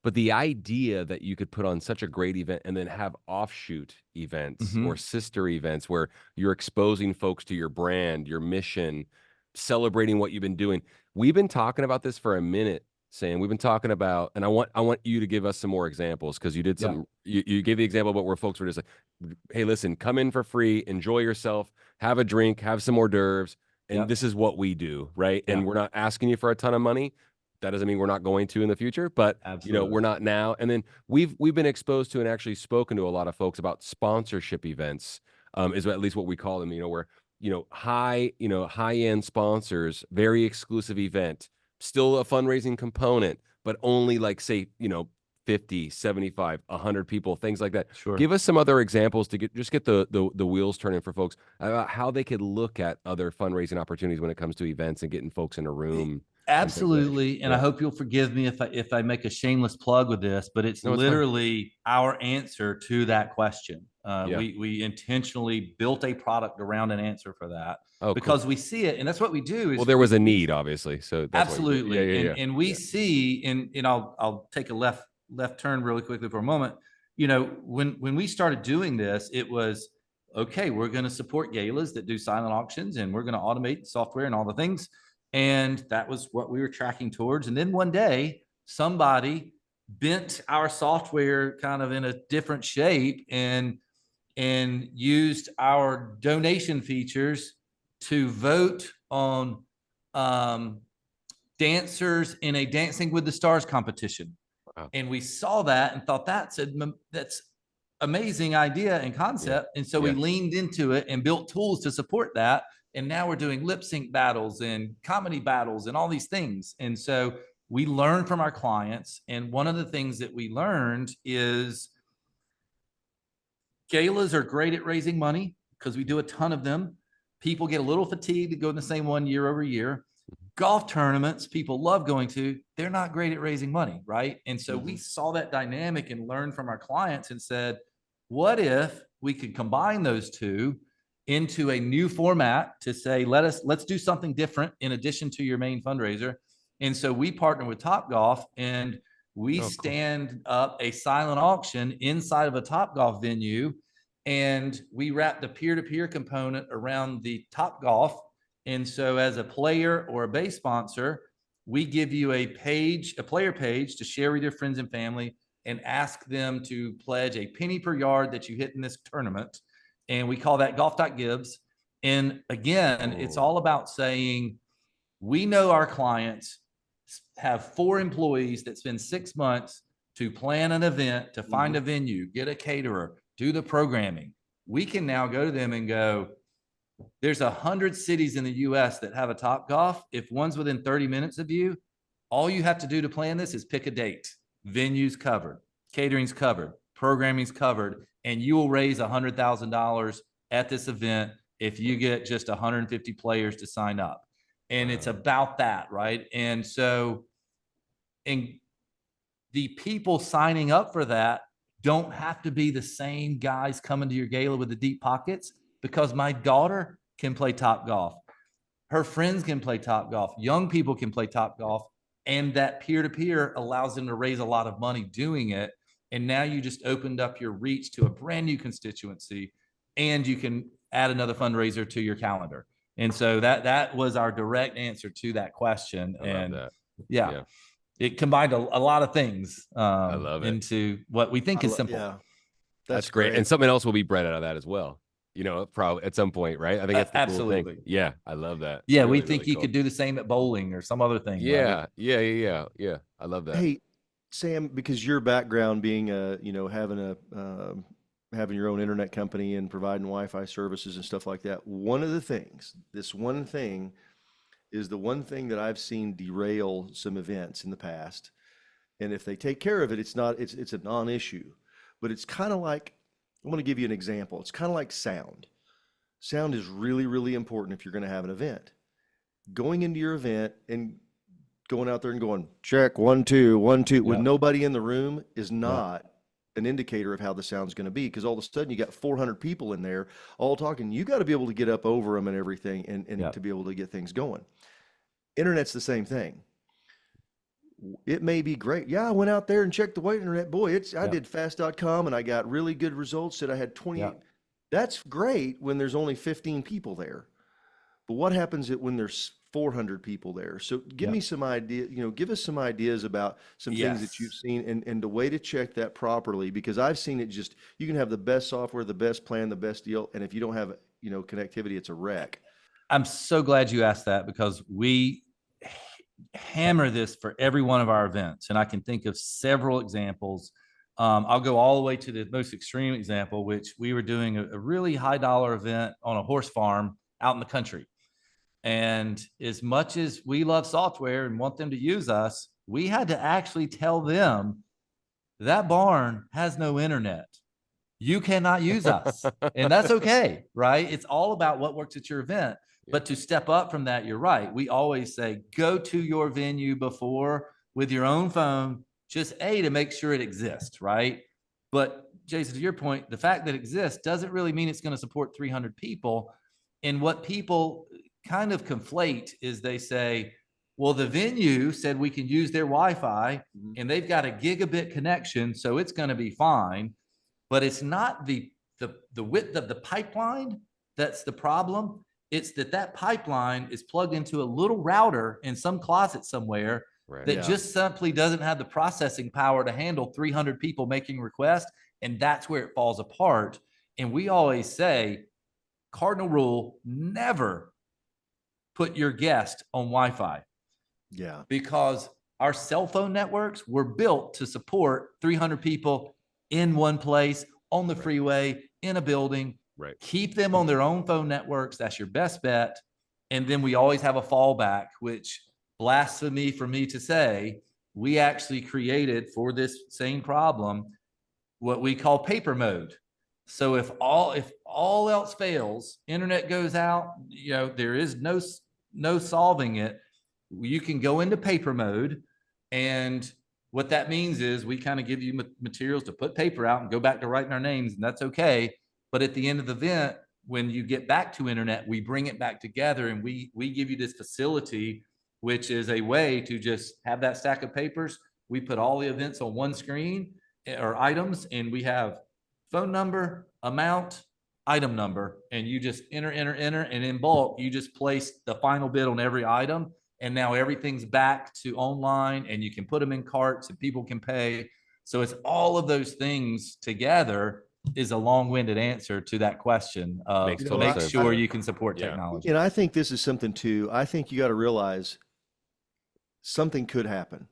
But the idea that you could put on such a great event and then have offshoot events or sister events where you're exposing folks to your brand, your mission, celebrating what you've been doing. We've been talking about this for a minute, Sam. We've been talking about, and I want you to give us some more examples, because you did some, you gave the example about where folks were just like, hey, listen, come in for free, enjoy yourself, have a drink, have some hors d'oeuvres, and this is what we do, right? And we're not asking you for a ton of money. That doesn't mean we're not going to in the future, but we're not now. And then we've been exposed to and actually spoken to a lot of folks about sponsorship events, is at least what we call them, where high-end sponsors, very exclusive event, still a fundraising component, but only like, say, 50, 75, 100 people, things like that. Sure. Give us some other examples to get the wheels turning for folks about how they could look at other fundraising opportunities when it comes to events and getting folks in a room. Absolutely. And I hope you'll forgive me if I make a shameless plug with this, but it's literally our answer to that question. We intentionally built a product around an answer for that, because we see it, and that's what we do. Well, there was a need, obviously. So that's absolutely. And we see, and I'll take a left turn really quickly for a moment. When we started doing this, it was, okay, we're going to support galas that do silent auctions, and we're going to automate software and all the things. And that was what we were tracking towards. And then one day, somebody bent our software kind of in a different shape and used our donation features to vote on dancers in a Dancing with the Stars competition. Wow. And we saw that and thought that's amazing idea and concept. And so we leaned into it and built tools to support that. And now we're doing lip sync battles and comedy battles and all these things. And so we learn from our clients. And one of the things that we learned is galas are great at raising money because we do a ton of them. People get a little fatigued to go in the same one year over year. Golf tournaments, people love going to, they're not great at raising money, right? And so we saw that dynamic and learned from our clients and said, what if we could combine those two into a new format to say, let's do something different in addition to your main fundraiser. And so we partner with Topgolf, and we stand up a silent auction inside of a Topgolf venue, and we wrap the peer-to-peer component around the Topgolf. And so as a player or a base sponsor, we give you a player page to share with your friends and family and ask them to pledge a penny per yard that you hit in this tournament. And we call that golf.gives. And again, it's all about saying, we know our clients have 4 employees that spend 6 months to plan an event, to find a venue, get a caterer, do the programming. We can now go to them and go, there's 100 cities in the US that have a Topgolf. If one's within 30 minutes of you, all you have to do to plan this is pick a date. Venue's covered, catering's covered, programming's covered, and you will raise $100,000 at this event if you get just 150 players to sign up. And it's about that, right? And so, and the people signing up for that don't have to be the same guys coming to your gala with the deep pockets, because my daughter can play Topgolf. Her friends can play Topgolf. Young people can play Topgolf. And that peer-to-peer allows them to raise a lot of money doing it. And now you just opened up your reach to a brand new constituency, and you can add another fundraiser to your calendar. And so that was our direct answer to that question. And it combined a lot of things I love it. into what we think is simple. Yeah, that's great. And something else will be bred out of that as well. Probably at some point, right? I think that's the absolutely cool thing. Yeah, I love that. Yeah, really, we think really you could do the same at bowling or some other thing. Yeah, right? Yeah. I love that. Hey, Sam, because your background being having your own internet company and providing Wi-Fi services and stuff like that, this one thing is the one thing that I've seen derail some events in the past. And if they take care of it, it's a non-issue. But it's kind of like, I'm going to give you an example. It's kind of like sound. Sound is really, really important if you're going to have an event. Going into your event and going out there and going, check, 1, 2, 1, 2, with nobody in the room is not an indicator of how the sound's going to be, because all of a sudden you got 400 people in there all talking. You got to be able to get up over them and everything and to be able to get things going. Internet's the same thing. It may be great. Yeah, I went out there and checked the wait internet. Boy, I did fast.com and I got really good results. Said I had 28. That's great when there's only 15 people there. But what happens when there's 400 people there? So give me some idea, give us some ideas about some things that you've seen and the way to check that properly, because I've seen it you can have the best software, the best plan, the best deal. And if you don't have, connectivity, it's a wreck. I'm so glad you asked that, because we hammer this for every one of our events. And I can think of several examples. I'll go all the way to the most extreme example, which we were doing a really high dollar event on a horse farm out in the country. And as much as we love software and want them to use us, we had to actually tell them that barn has no internet. You cannot use us. And that's okay, right? It's all about what works at your event. But to step up from that, you're right. We always say, go to your venue before with your own phone, just to make sure it exists, right? But Jason, to your point, the fact that it exists doesn't really mean it's going to support 300 people. And what people kind of conflate is they say, well, the venue said we can use their Wi-Fi and they've got a gigabit connection, so it's going to be fine. But it's not the width of the pipeline that's the problem. It's that pipeline is plugged into a little router in some closet somewhere that just simply doesn't have the processing power to handle 300 people making requests. And that's where it falls apart. And we always say, cardinal rule, never put your guest on Wi-Fi. Yeah. Because our cell phone networks were built to support 300 people in one place, on the freeway, in a building. Keep them on their own phone networks. That's your best bet. And then we always have a fallback, which, blasphemy for me to say, we actually created for this same problem what we call paper mode. So if all else fails, internet goes out, there is no solving it. You can go into paper mode, and what that means is we kind of give you materials to put paper out and go back to writing our names, and that's okay. But at the end of the event, when you get back to internet, we bring it back together, and we give you this facility, which is a way to just have that stack of papers. We put all the events on one screen or items, and we have phone number, amount, item number, and you just enter, and in bulk, you just place the final bid on every item. And now everything's back to online, and you can put them in carts and people can pay. So it's all of those things together is a long-winded answer to that question of make sure you can support technology. And I think this is something too. I think you got to realize something could happen.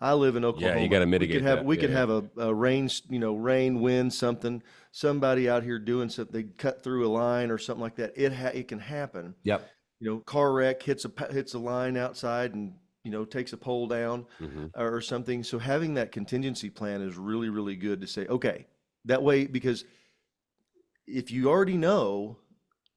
I live in Oklahoma. Yeah, you got to mitigate that. We could have a rain, wind, something. Somebody out here doing something. They cut through a line or something like that. It can happen. Yep. Car wreck, hits a line outside and, takes a pole down or something. So having that contingency plan is really, really good to say, okay, that way, because if you already know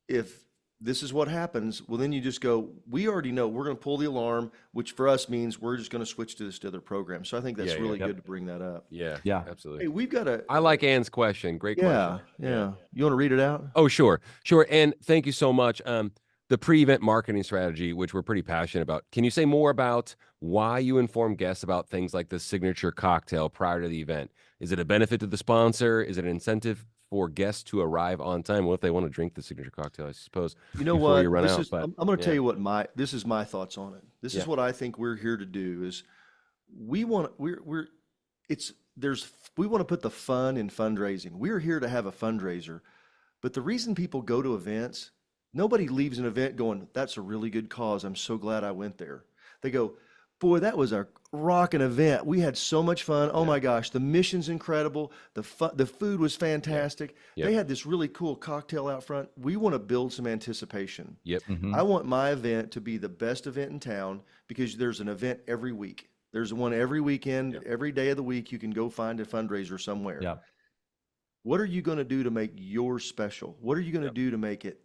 if this is what happens, well, then you just go, we already know we're going to pull the alarm, which for us means we're just going to switch to this other program. So I think that's really good to bring that up. Yeah, absolutely. Hey, we've got I like Ann's question. Great question. Yeah. You want to read it out? Oh, sure. And thank you so much. The pre-event marketing strategy, which we're pretty passionate about. Can you say more about why you inform guests about things like the signature cocktail prior to the event? Is it a benefit to the sponsor? Is it an incentive for guests to arrive on time? What if they want to drink the signature cocktail, I suppose? You know what? I'm going to tell you what this is my thoughts on it. This is what I think we're here to do is we want to put the fun in fundraising. We're here to have a fundraiser. But the reason people go to events, nobody leaves an event going, that's a really good cause. I'm so glad I went there. They go, boy, that was a rocking event. We had so much fun. Oh my gosh, the mission's incredible. The food was fantastic. They had this really cool cocktail out front. We want to build some anticipation. I want my event to be the best event in town because there's an event every week. There's one every weekend, every day of the week. You can go find a fundraiser somewhere. What are you going to do to make yours special? What are you going to do to make it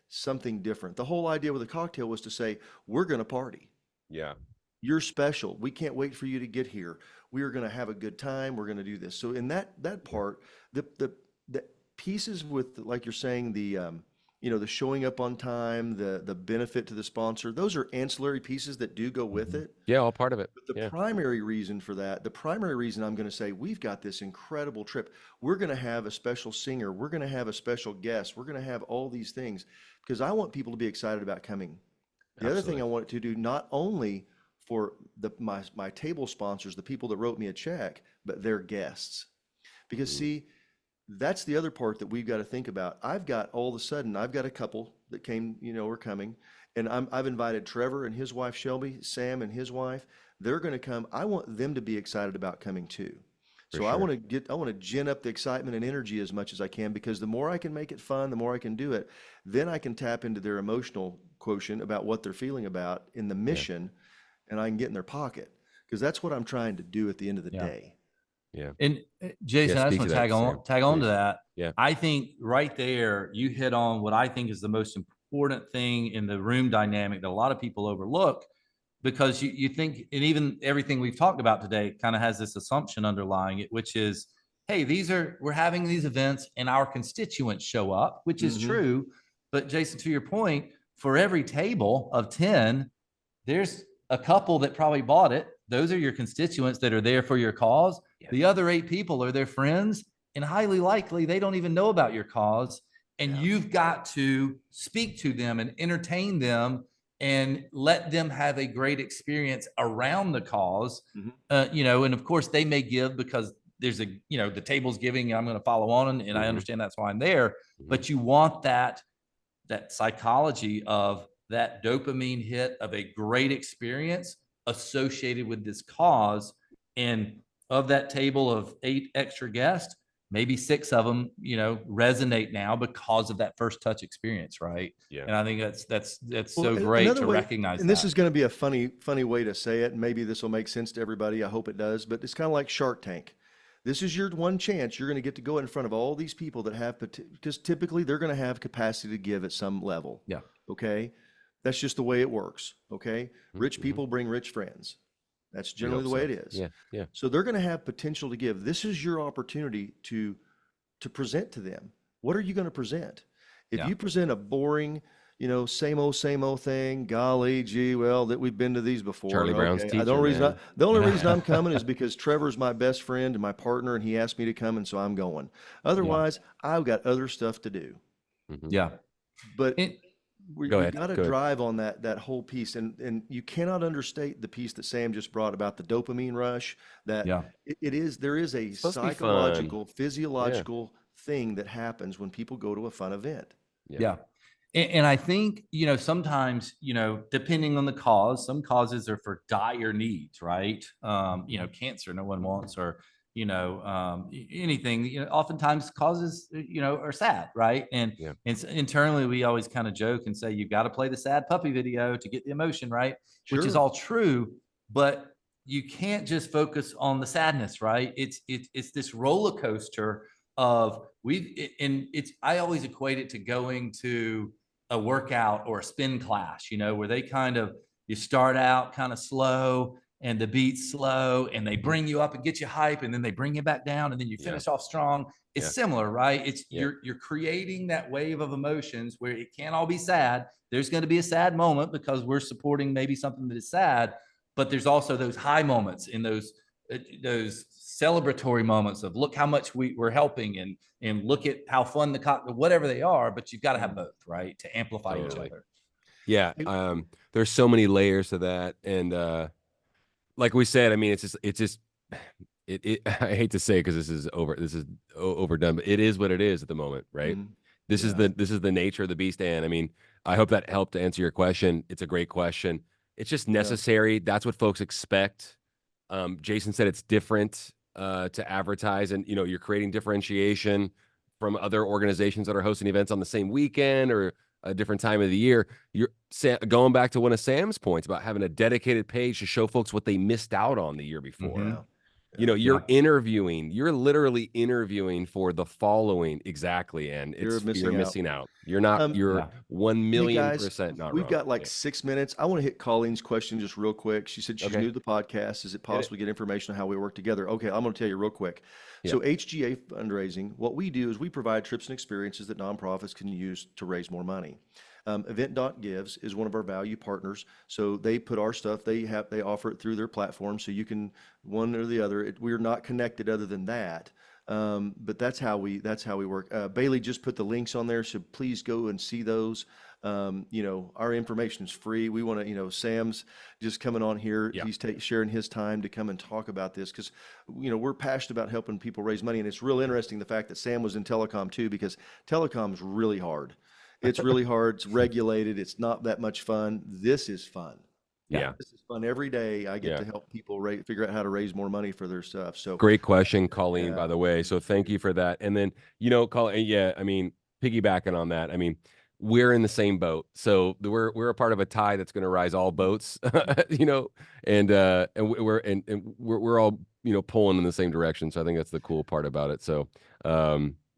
something different? The whole idea with the cocktail was to say, we're going to party. You're special. We can't wait for you to get here. We are going to have a good time. We're going to do this. So in that part, the pieces with, like you're saying, the you know, the showing up on time, the benefit to the sponsor, those are ancillary pieces that do go with it. Yeah, all part of it. But the Yeah. primary reason for that, the primary reason I'm going to say, we've got this incredible trip. We're going to have a special singer. We're going to have a special guest. We're going to have all these things because I want people to be excited about coming. The other thing I want to do, not only for my table sponsors, the people that wrote me a check, but their guests. Because see, that's the other part that we've got to think about. I've got a couple that came, you know, are coming, and I've invited Trevor and his wife Shelby, Sam and his wife. They're going to come. I want them to be excited about coming too. So I want to gin up the excitement and energy as much as I can, because the more I can make it fun, the more I can do it, then I can tap into their emotional quotient about what they're feeling about in the mission, and I can get in their pocket, because that's what I'm trying to do at the end of the day. Yeah. And Jason, I just want to tag on to that. Yeah. I think right there, you hit on what I think is the most important thing in the room dynamic that a lot of people overlook, because you think, and even everything we've talked about today kind of has this assumption underlying it, which is, hey, we're having these events and our constituents show up, which is true. But Jason, to your point, for every table of 10, there's a couple that probably bought it. Those are your constituents that are there for your cause. Yeah. The other 8 people are their friends, and highly likely they don't even know about your cause. And you've got to speak to them and entertain them and let them have a great experience around the cause. You know, and of course they may give because there's the table's giving, I'm going to follow on, and I understand that's why I'm there. But you want that psychology of that dopamine hit of a great experience associated with this cause. And of that table of 8 extra guests, maybe 6 of them, resonate now because of that first touch experience. Right. Yeah. And I think that's so great to recognize. And this is going to be a funny way to say it. And maybe this will make sense to everybody. I hope it does, but it's kind of like Shark Tank. This is your one chance. You're going to get to go in front of all these people that have, because typically they're going to have capacity to give at some level. Yeah. Okay. That's just the way it works. Okay. Rich people bring rich friends. That's generally the way it is. Yeah. Yeah. So they're going to have potential to give. This is your opportunity to present to them. What are you going to present? If you present a boring, same old thing, golly gee, well, that we've been to these before. Charlie Brown's teacher. The only reason I'm coming is because Trevor's my best friend and my partner, and he asked me to come, and so I'm going. Otherwise, I've got other stuff to do. Yeah. But we got to drive on that whole piece, and you cannot understate the piece that Sam just brought about the dopamine rush. That there is a psychological, physiological thing that happens when people go to a fun event. Yeah. And I think, sometimes, depending on the cause, some causes are for dire needs, right? Cancer, no one wants, or, anything, oftentimes causes, are sad, right? And internally, we always kind of joke and say, you've got to play the sad puppy video to get the emotion, right? Sure. Which is all true, but you can't just focus on the sadness, right? It's this roller coaster of I always equate it to going to a workout or a spin class, where they you start out kind of slow and the beat's slow and they bring you up and get you hype, and then they bring you back down, and then you finish off strong. It's similar, right? It's you're creating that wave of emotions where it can't all be sad. There's going to be a sad moment because we're supporting maybe something that is sad, but there's also those high moments in those celebratory moments of look how much we're helping, and look at how fun whatever they are, but you've got to have both, right, to amplify each other. Yeah. There's so many layers to that, and like we said, I mean, it's just I hate to say, because this is overdone, but it is what it is at the moment, right? This is the nature of the beast. And I mean, I hope that helped to answer your question. It's a great question. It's just necessary. That's what folks expect. Jason said it's different to advertise, and you're creating differentiation from other organizations that are hosting events on the same weekend or a different time of the year. You're going back to one of Sam's points about having a dedicated page to show folks what they missed out on the year before. You know, you're Yeah. interviewing, you're literally interviewing for the following exactly, and You're it's missing you're out. missing out. You're not, you're Yeah. 1 Hey million guys, percent not we've wrong. got like Yeah. 6 minutes. I want to hit Colleen's question just real quick. She said she's Okay. new to the podcast. Is it Hit it. possible to get information on how we work together? Okay, I'm going to tell you real quick. Yeah. So HGA Fundraising, what we do is we provide trips and experiences that nonprofits can use to raise more money. Event.gives is one of our value partners. So they put our stuff, they offer it through their platform. So you can one or the other. We're not connected other than that. But that's how we work. Bailey just put the links on there, so please go and see those. You know, our information is free. We want to, you know, Sam's just coming on here. Yeah. He's sharing his time to come and talk about this because, you know, we're passionate about helping people raise money. And it's real interesting the fact that Sam was in telecom too, because telecom is really hard. It's really hard. It's regulated. It's not that much fun. This is fun. Yeah. This is fun. Every day I get Yeah. to help people figure out how to raise more money for their stuff. So Great question, Colleen, yeah, by the way. So thank you for that. And then, you know, Colleen, yeah, I mean, piggybacking on that, I mean, we're in the same boat. So we're a part of a tide that's going to rise all boats, you know, and we're all, you know, pulling in the same direction. So I think that's the cool part about it. So,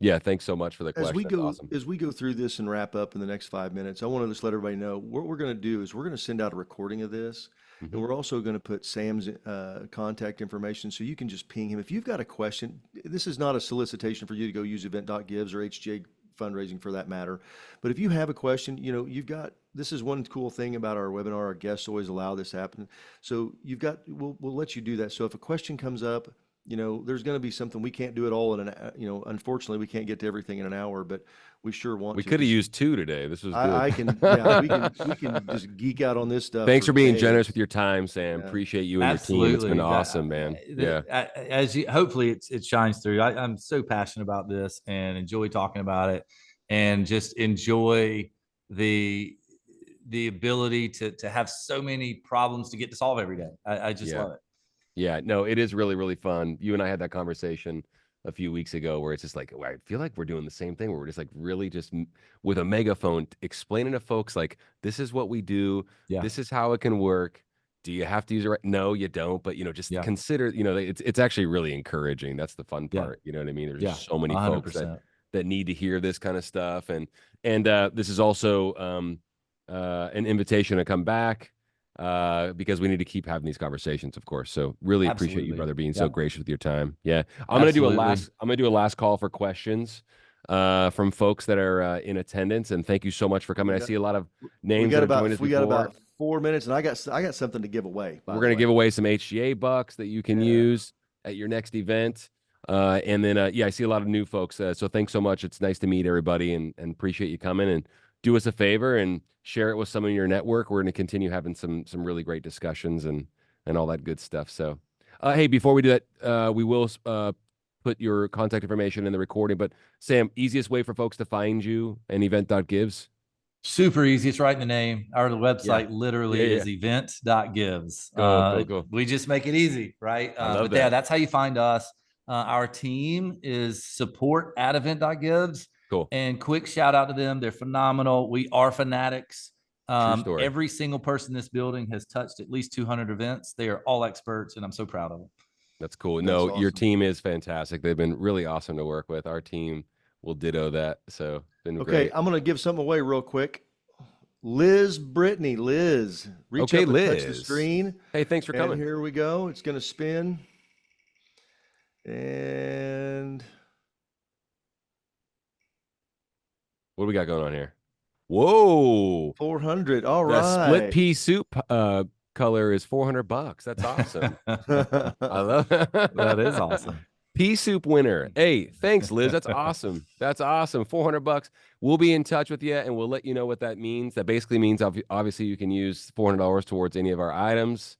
yeah, thanks so much for the question. That's awesome. As we go through this and wrap up in the next 5 minutes, I want to just let everybody know what we're going to do is we're going to send out a recording of this. Mhm. And we're also going to put Sam's contact information so you can just ping him. If you've got a question, this is not a solicitation for you to go use event.gives or HGA fundraising for that matter. But if you have a question, you know, this is one cool thing about our webinar. Our guests always allow this to happen. So we'll let you do that. So if a question comes up, you know, there's going to be something we can't do it all you know, unfortunately we can't get to everything in an hour, but we sure want to. We could have used 2 today. This was good. I can, yeah, we can just geek out on this stuff. Thanks for being days. generous with your time, Sam. Yeah. Appreciate you and Absolutely. your team. It's been awesome, man. Yeah. As you, hopefully it shines through. I'm so passionate about this and enjoy talking about it, and just enjoy the ability to have so many problems to get to solve every day. I just love it. Yeah, no, it is really, really fun. You and I had that conversation a few weeks ago where it's just like, I feel like we're doing the same thing where we're just like really just with a megaphone explaining to folks like, this is what we do. Yeah. This is how it can work. Do you have to use it right? No, you don't. But, you know, just consider, you know, it's actually really encouraging. That's the fun part. You know what I mean? There's just so many 100%. Folks that need to hear this kind of stuff. And this is also an invitation to come back. Because we need to keep having these conversations, of course. So really appreciate you, brother, being so gracious with your time. Yeah. I'm going to do a last call for questions from folks that are in attendance. And thank you so much for coming. I see a lot of names that have joined us before. We got about 4 minutes and I got something to give away. We're going to give away some HGA bucks that you can use at your next event. And then, I see a lot of new folks. So thanks so much. It's nice to meet everybody and appreciate you coming, and do us a favor and share it with some of your network. We're going to continue having some really great discussions and all that good stuff. So, hey, before we do that, we will put your contact information in the recording. But Sam, easiest way for folks to find you and event.gives? Super easy. It's right in the name. Our website literally is event.gives. Cool. We just make it easy, right? I love that. That's how you find us. Our team is support@event.gives. Cool. And quick shout out to them. They're phenomenal. We are fanatics. True story. Every single person in this building has touched at least 200 events. They are all experts, and I'm so proud of them. That's cool. No, awesome. Your team is fantastic. They've been really awesome to work with. Our team will ditto that. So been great. I'm going to give something away real quick. Liz Brittany, reach up and touch the screen. Hey, thanks for coming. Here we go. It's going to spin. And what do we got going on here? Whoa. 400. All right. That split pea soup color is $400. That's awesome. I love that. That is awesome. Pea soup winner. Hey, thanks, Liz. That's awesome. That's awesome. $400. We'll be in touch with you and we'll let you know what that means. That basically means obviously you can use $400 towards any of our items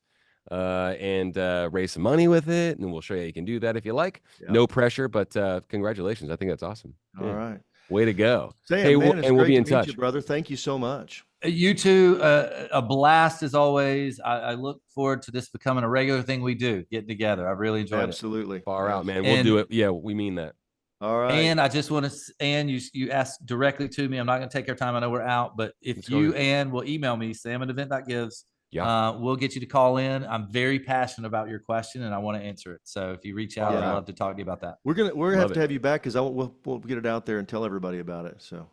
and raise some money with it. And we'll show you how you can do that if you like. Yep. No pressure, but congratulations. I think that's awesome. All right. Way to go. Sam, hey, man, and we'll be in touch. You, brother. Thank you so much. You too. A blast as always. I look forward to this becoming a regular thing we do, getting together. I really enjoyed it. Absolutely. Far out, man. We'll do it. Yeah, we mean that. All right. And I just want to, Ann, you asked directly to me. I'm not going to take your time. I know we're out, but if you, Ann, will email me, sam@event.gives, Yeah. We'll get you to call in. I'm very passionate about your question and I want to answer it. So if you reach out, I'd love to talk to you about that. We're gonna Love have to it. have you back because we'll get it out there and tell everybody about it. So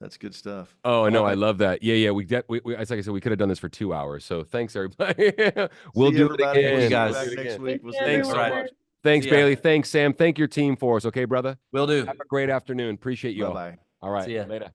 that's good stuff. Oh, no, I love that. Yeah. It's like I said, we could have done this for 2 hours. So thanks, everybody. We'll See do everybody. it again. We'll see you guys. back next week. We'll see you Thanks next so week. much. Thanks, See ya. Bailey. Thanks, Sam. Thank your team for us. Okay, brother? Will do. Have a great afternoon. Appreciate you all. Bye-bye. All right. See ya. Later.